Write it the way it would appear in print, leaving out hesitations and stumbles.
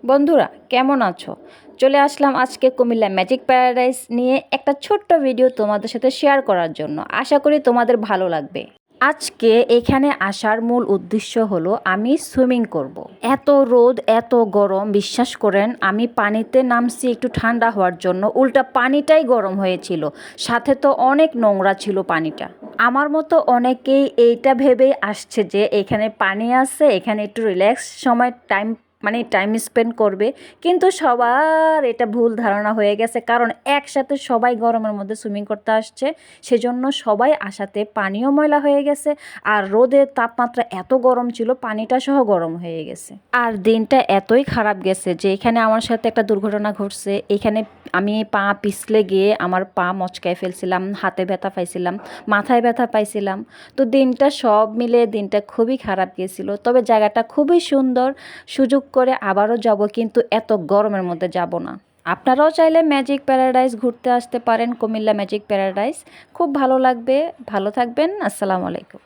বন্ধুরা কেমন আছো? চলে আসলাম আজকে কুমিল্লা ম্যাজিক প্যারাডাইস নিয়ে একটা ছোট্ট ভিডিও তোমাদের সাথে শেয়ার করার জন্য। আশা করি তোমাদের ভালো লাগবে। আজকে এখানে আসার মূল উদ্দেশ্য হলো আমি সুইমিং করব। এত রোদ এত গরম, বিশ্বাস করেন আমি পানিতে নামছি একটু ঠান্ডা হওয়ার জন্য, উল্টা পানিটাই গরম হয়েছিল, সাথে তো অনেক নোংরা ছিল পানিটা। আমার মতো অনেকেই এইটা ভেবেই আসছে যে এখানে পানি আছে, এখানে একটু রিল্যাক্স সময় টাইম স্পেন্ড করবে, কিন্তু সবার এটা ভুল ধারণা হয়ে গেছে। কারণ একসাথে সবাই গরমের মধ্যে সুইমিং করতে আসছে, সেজন্য সবাই আসাতে পানিও ময়লা হয়ে গেছে, আর রোদের তাপমাত্রা এত গরম ছিল পানিটা সহ গরম হয়ে গেছে। আর দিনটা এতই খারাপ গেছে যে এখানে আমার সাথে একটা দুর্ঘটনা ঘটছে। এখানে আমি পা পিছলে গিয়ে আমার পা মচকায় ফেলছিলাম, হাতে ব্যথা পাইছিলাম, মাথায় ব্যথা পাইছিলাম। তো দিনটা সব মিলে দিনটা খুবই খারাপ গিয়েছিল। তবে জায়গাটা খুবই সুন্দর, সুযোগ করে আবারও যাব, কিন্তু এত গরমের মধ্যে যাব না। আপনারাও চাইলে ম্যাজিক প্যারাডাইস ঘুরতে আসতে পারেন, কুমিল্লা ম্যাজিক প্যারাডাইস খুব ভালো লাগবে। ভালো থাকবেন, আসসালামু আলাইকুম।